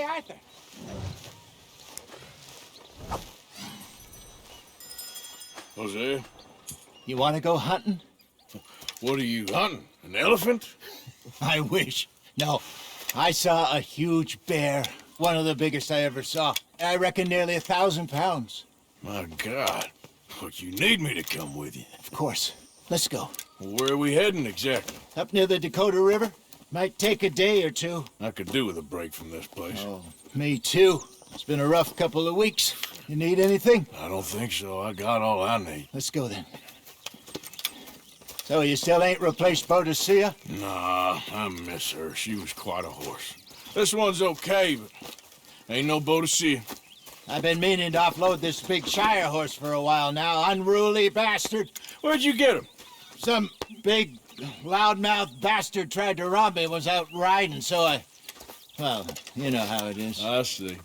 Hey, Arthur. Jose, You want to go hunting? what are you hunting? An elephant? I wish. No, I saw a huge bear. One of the biggest I ever saw. I reckon nearly 1,000 pounds. My God. But you need me to come with you. Of course. Let's go. Where are we heading exactly? Up near the Dakota River. Might take a day or two. I could do with a break from this place. Oh, me too. It's been a rough couple of weeks. You need anything? I don't think so. I got all I need. Let's go then. So you still ain't replaced Boadicea? Nah, I miss her. She was quite a horse. This one's okay, but ain't no Boadicea. I've been meaning to offload this big Shire horse for a while now. Unruly bastard. Where'd you get him? Some big, loudmouth bastard tried to rob me, was out riding, so well, you know how it is. I see.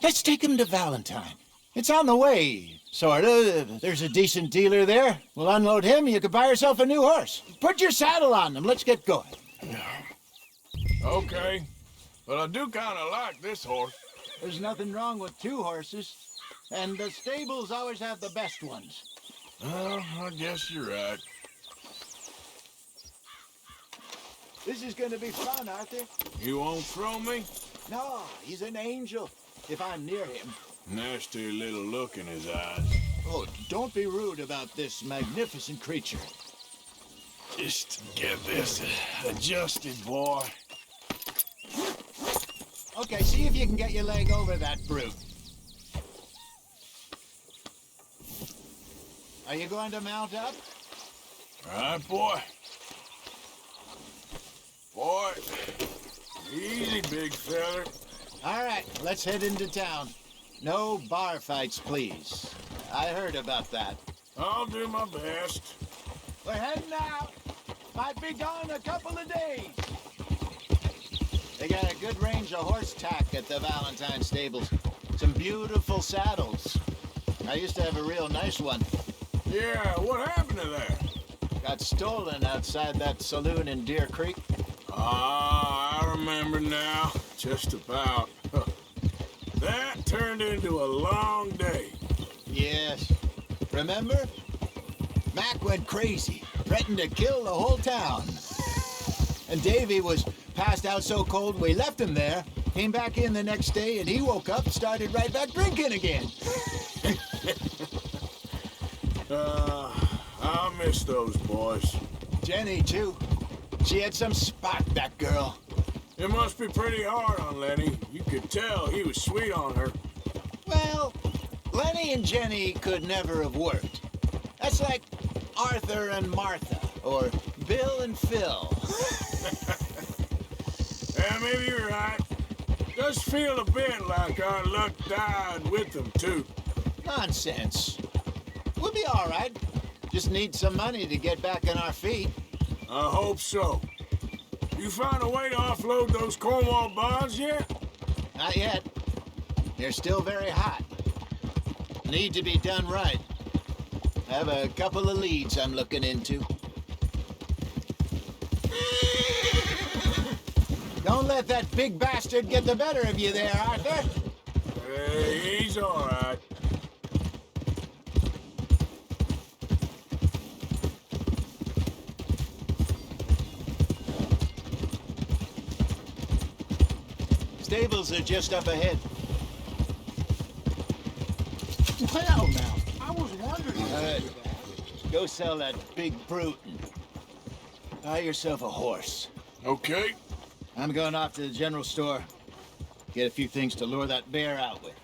Let's take him to Valentine. It's on the way, sorta. There's a decent dealer there. We'll unload him, you could buy yourself a new horse. Put your saddle on him, let's get going. Okay, but I do kind of like this horse. There's nothing wrong with two horses, and the stables always have the best ones. Well, I guess you're right. This is gonna be fun, Arthur. You won't throw me? No, he's an angel, if I'm near him. Nasty little look in his eyes. Oh, don't be rude about this magnificent creature. Just get this adjusted, boy. Okay, see if you can get your leg over that brute. Are you going to mount up? All right, boy. Boy, easy, big feller. All right, let's head into town. No bar fights, please. I heard about that. I'll do my best. We're heading out. Might be gone a couple of days. They got a good range of horse tack at the Valentine stables. Some beautiful saddles. I used to have a real nice one. Yeah, what happened to that? Got stolen outside that saloon in Deer Creek. Ah, I remember now. Just about. That turned into a long day. Yes. Remember? Mac went crazy, threatened to kill the whole town. And Davy was passed out so cold we left him there, came back in the next day, and he woke up and started right back drinking again. I miss those boys. Jenny, too. She had some spot, that girl. It must be pretty hard on Lenny. You could tell he was sweet on her. Well, Lenny and Jenny could never have worked. That's like Arthur and Martha, or Bill and Phil. Yeah, maybe you're right. Does feel a bit like our luck died with them, too. Nonsense. We'll be all right. Just need some money to get back on our feet. I hope so. You found a way to offload those Cornwall bonds yet? Not yet. They're still very hot. Need to be done right. I have a couple of leads I'm looking into. Don't let that big bastard get the better of you there, Arthur. Hey, he's all right. Stables are just up ahead. Well, now, I was wondering. Go sell that big brute and buy yourself a horse. Okay. I'm going off to the general store. Get a few things to lure that bear out with.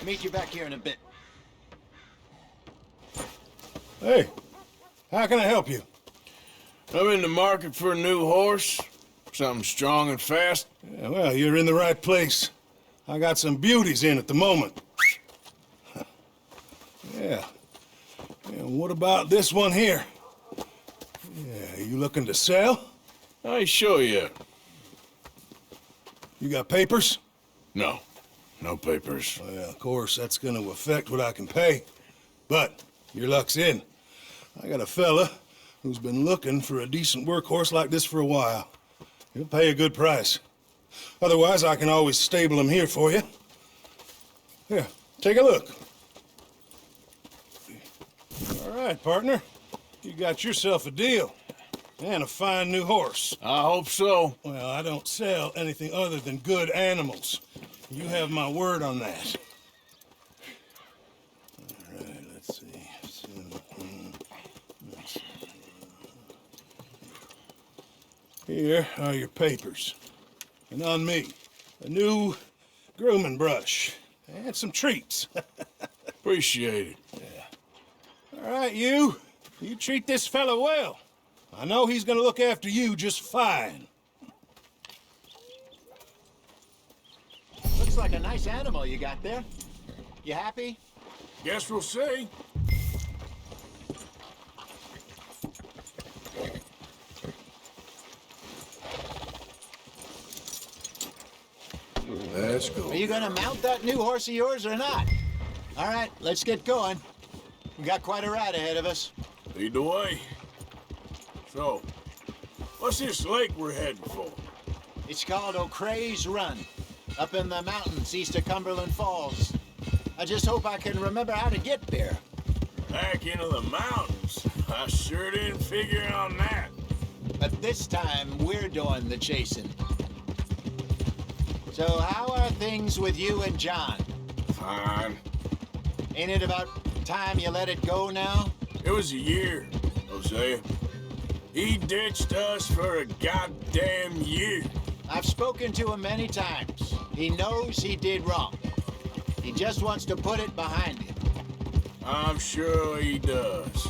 Meet you back here in a bit. Hey, how can I help you? I'm in the market for a new horse. Something strong and fast. Yeah, well, you're in the right place. I got some beauties in at the moment. Yeah. And what about this one here? Yeah, you looking to sell? I ain't sure yet. You got papers? No. No papers. Well, of course, that's gonna affect what I can pay. But your luck's in. I got a fella who's been looking for a decent workhorse like this for a while. He'll pay a good price. Otherwise, I can always stable him here for you. Here, take a look. All right, partner. You got yourself a deal. And a fine new horse. I hope so. Well, I don't sell anything other than good animals. You have my word on that. All right, let's see. Here are your papers. And on me, a new grooming brush and some treats. Appreciate it. All right, you treat this fella well. I know he's gonna look after you just fine. Looks like a nice animal you got there. You happy? Guess we'll see. Let's go. Are you gonna mount that new horse of yours or not? All right, let's get going. We got quite a ride ahead of us. Lead the way. So, what's this lake we're heading for? It's called O'Creagh's Run, up in the mountains east of Cumberland Falls. I just hope I can remember how to get there. Back into the mountains? I sure didn't figure on that. But this time, we're doing the chasing. So how are things with you and John? Fine. Ain't it about time you let it go now? It was a year, Hosea. He ditched us for a goddamn year. I've spoken to him many times. He knows he did wrong. He just wants to put it behind him. I'm sure he does.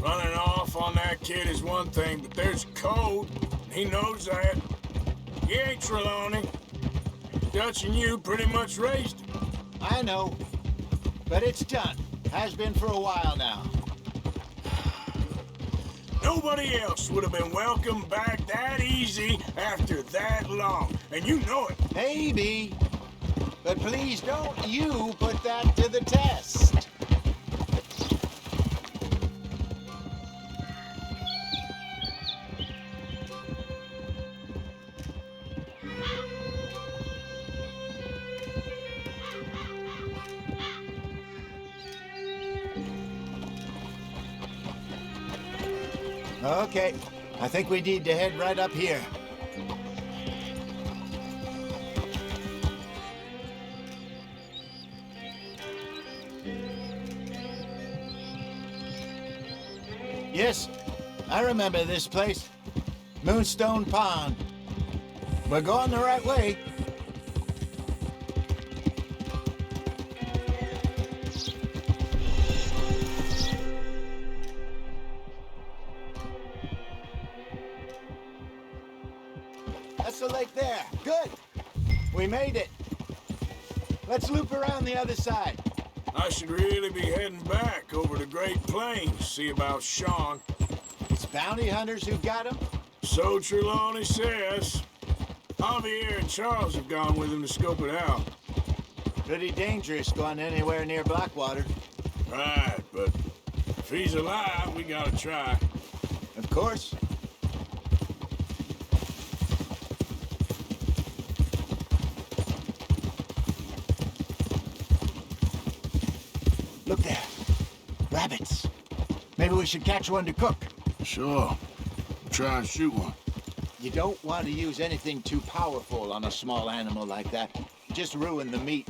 Running off on that kid is one thing, but there's code. He knows that. He ain't Trelawney. Dutch and you pretty much raised him. I know, but it's done. Has been for a while now. Nobody else would have been welcomed back that easy after that long, and you know it. Maybe. But please don't you put that to the test. Okay, I think we need to head right up here. Yes, I remember this place. Moonstone Pond. We're going the right way. That's the lake there. Good. We made it. Let's loop around the other side. I should really be heading back over the Great Plains, see about Sean. It's bounty hunters who got him? So Trelawney says. Javier and Charles have gone with him to scope it out. Pretty dangerous going anywhere near Blackwater. Right, but if he's alive, we gotta try. Of course. Look there. Rabbits. Maybe we should catch one to cook. Sure. Try and shoot one. You don't want to use anything too powerful on a small animal like that. Just ruin the meat.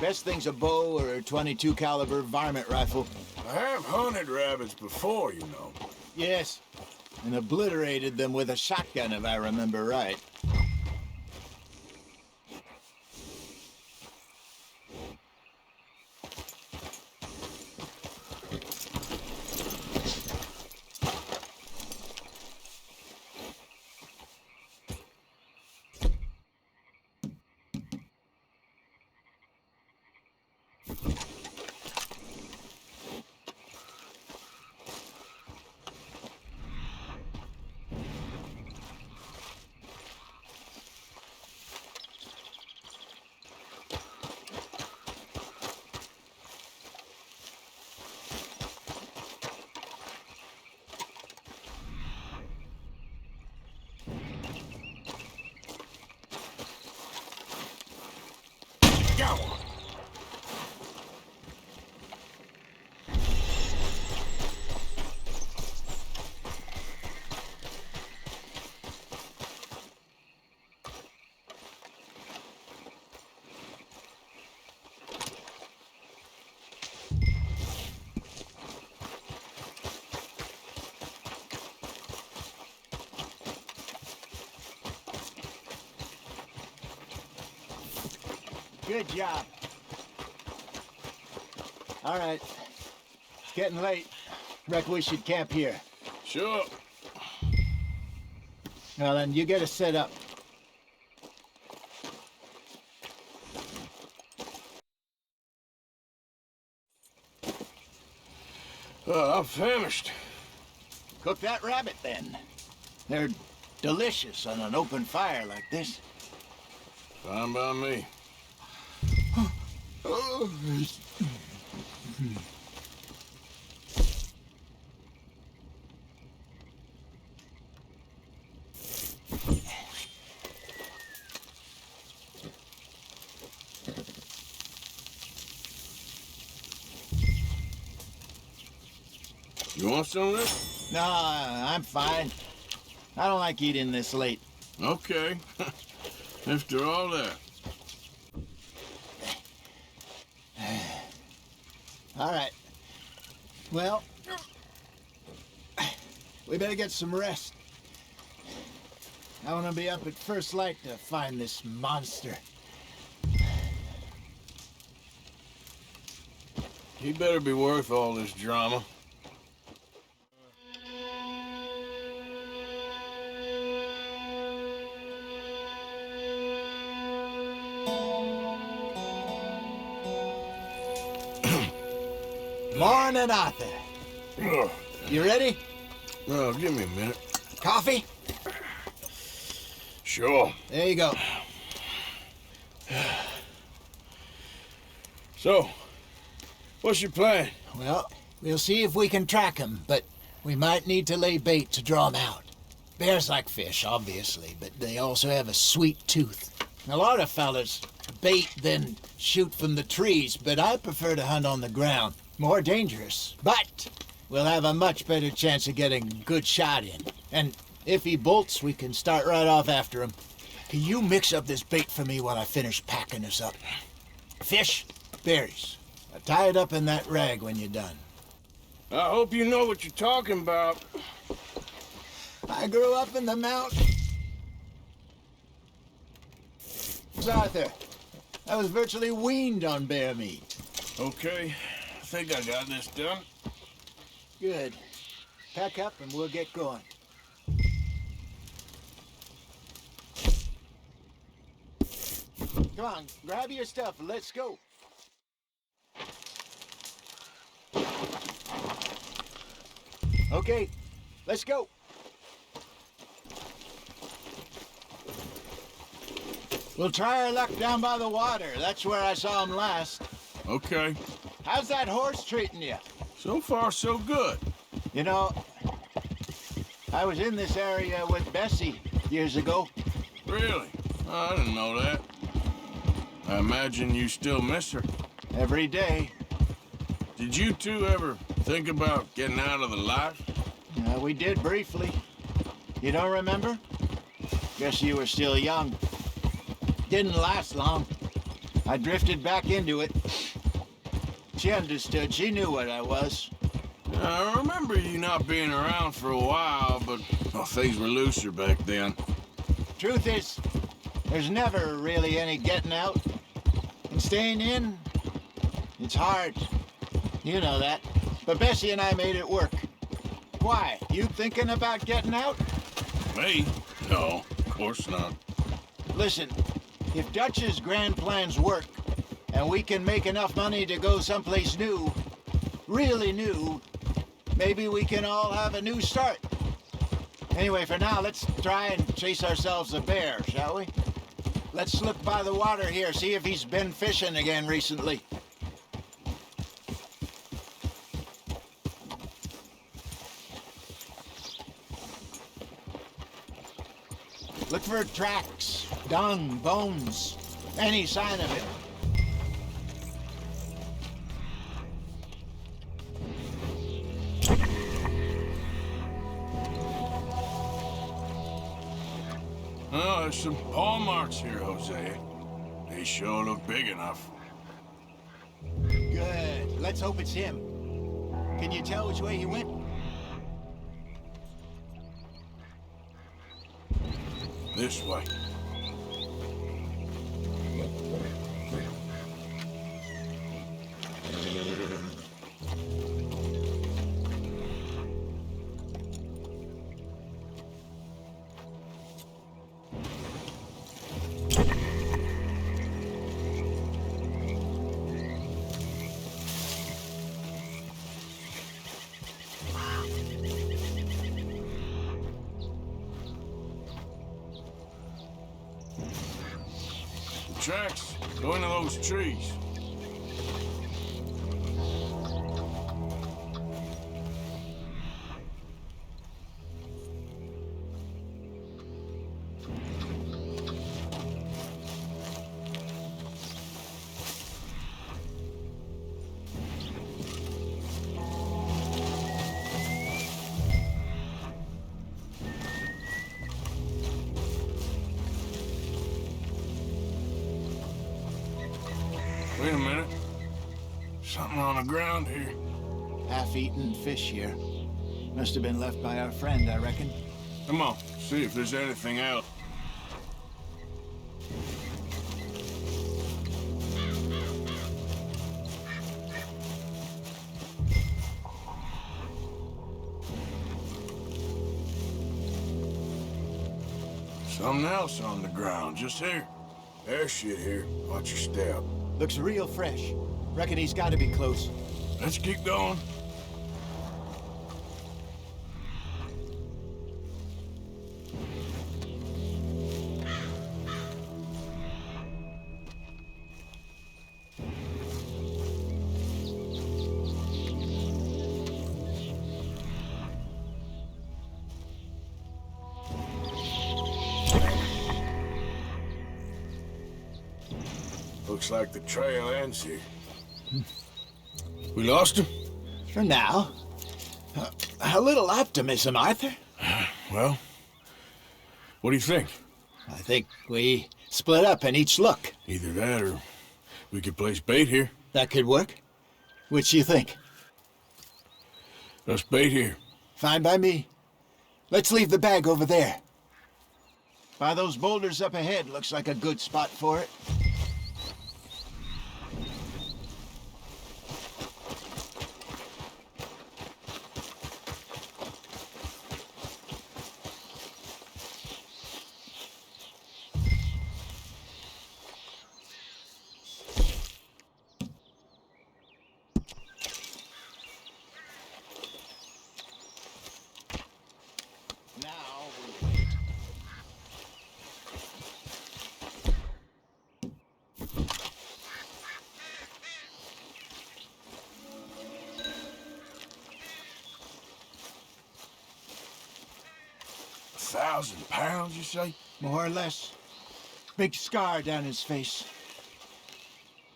Best thing's a bow or a .22 caliber varmint rifle. I have hunted rabbits before, you know. Yes, and obliterated them with a shotgun if I remember right. Go! Good job. All right. It's getting late. Reckon we should camp here. Sure. Well, then, you get us set up. I'm famished. Cook that rabbit, then. They're delicious on an open fire like this. Fine by me. You want some of this? No, I'm fine. I don't like eating this late. Okay. After all that. All right. Well, we better get some rest. I want to be up at first light to find this monster. He better be worth all this drama. Morning, Arthur. Ugh. You ready? Well, give me a minute. Coffee? Sure. There you go. So, what's your plan? Well, we'll see if we can track him, but we might need to lay bait to draw him out. Bears like fish, obviously, but they also have a sweet tooth. A lot of fellas bait, then shoot from the trees, but I prefer to hunt on the ground. More dangerous, but we'll have a much better chance of getting a good shot in. And if he bolts, we can start right off after him. Can you mix up this bait for me while I finish packing this up? Fish, berries. Tie it up in that rag when you're done. I hope you know what you're talking about. I grew up in the mountains. Arthur, I was virtually weaned on bear meat. Okay, I think I got this done. Good. Pack up and we'll get going. Come on, grab your stuff and let's go. Okay, let's go. We'll try our luck down by the water. That's where I saw him last. Okay. How's that horse treating you? So far, so good. You know, I was in this area with Bessie years ago. Really? I didn't know that. I imagine you still miss her. Every day. Did you two ever think about getting out of the life? We did briefly. You don't remember? Guess you were still young. Didn't last long. I drifted back into it. She understood. She knew what I was. I remember you not being around for a while, but things were looser back then. Truth is, there's never really any getting out. And staying in, it's hard. You know that. But Bessie and I made it work. Why? You thinking about getting out? Me? No, of course not. Listen, if Dutch's grand plans work, and we can make enough money to go someplace new, really new, maybe we can all have a new start. Anyway, for now, let's try and chase ourselves a bear, shall we? Let's slip by the water here, see if he's been fishing again recently. Look for tracks, dung, bones, any sign of it. there's some paw marks here, Jose. They sure look big enough. Good. Let's hope it's him. Can you tell which way he went? This way. Tracks go into those trees. Wait a minute. Something on the ground here. Half-eaten fish here. Must have been left by our friend, I reckon. Come on, see if there's anything else. Something else on the ground, just here. There's shit here. Watch your step. Looks real fresh. Reckon he's got to be close. Let's keep going. Looks like the trail ends here. We lost him? For now. A little optimism, Arthur. Well, what do you think? I think we split up and each look. Either that or we could place bait here. That could work. Which you think? Let's bait here. Fine by me. Let's leave the bag over there. By those boulders up ahead, looks like a good spot for it. Now we wait. £1,000, you say? More or less. Big scar down his face.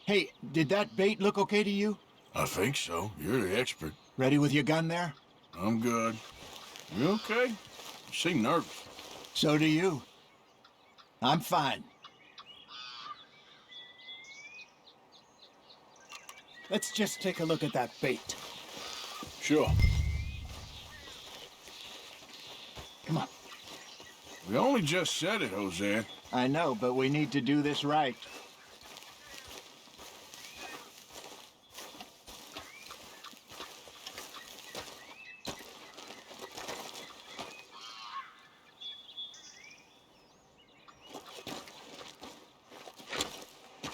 Hey, did that bait look okay to you? I think so. You're the expert. Ready with your gun there? I'm good. You okay? You seem nervous. So do you. I'm fine. Let's just take a look at that bait. Sure. Come on. We only just said it, Jose. I know, but we need to do this right.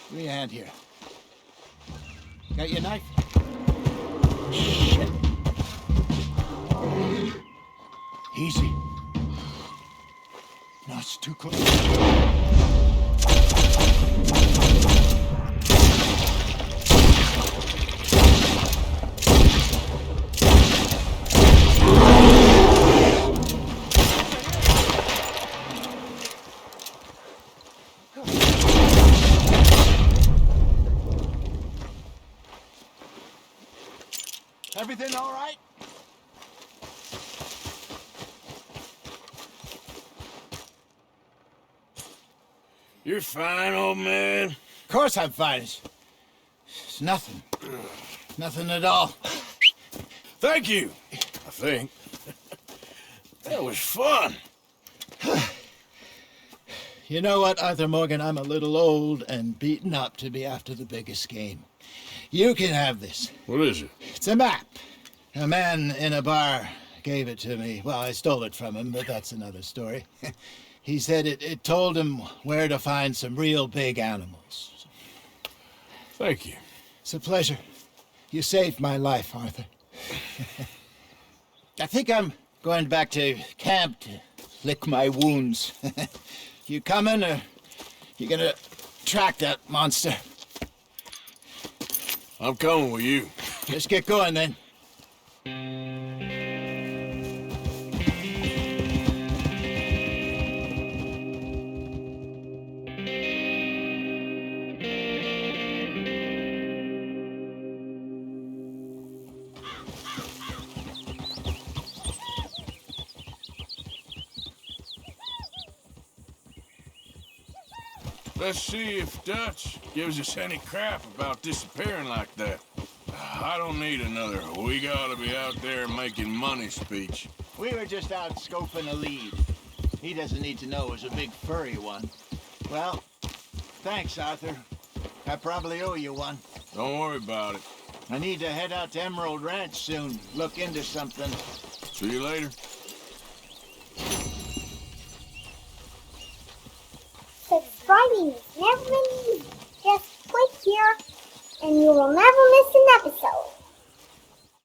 Give me a hand here. Got your knife? Shit. Easy. No, it's too close. Everything all right? You're fine, old man. Of course I'm fine. It's nothing. Nothing at all. Thank you, I think. That was fun. You know what, Arthur Morgan? I'm a little old and beaten up to be after the biggest game. You can have this. What is it? It's a map. A man in a bar gave it to me. Well, I stole it from him, but that's another story. He said it told him where to find some real big animals. Thank you. It's a pleasure. You saved my life, Arthur. I think I'm going back to camp to lick my wounds. You coming, or you gonna track that monster? I'm coming with you. Let's get going, then. Let's see if Dutch gives us any crap about disappearing like that. I don't need another "we gotta be out there making money" speech. We were just out scoping a lead. He doesn't need to know it was a big furry one. Well, thanks, Arthur. I probably owe you one. Don't worry about it. I need to head out to Emerald Ranch soon. Look into something. See you later. Subscribing is never easy.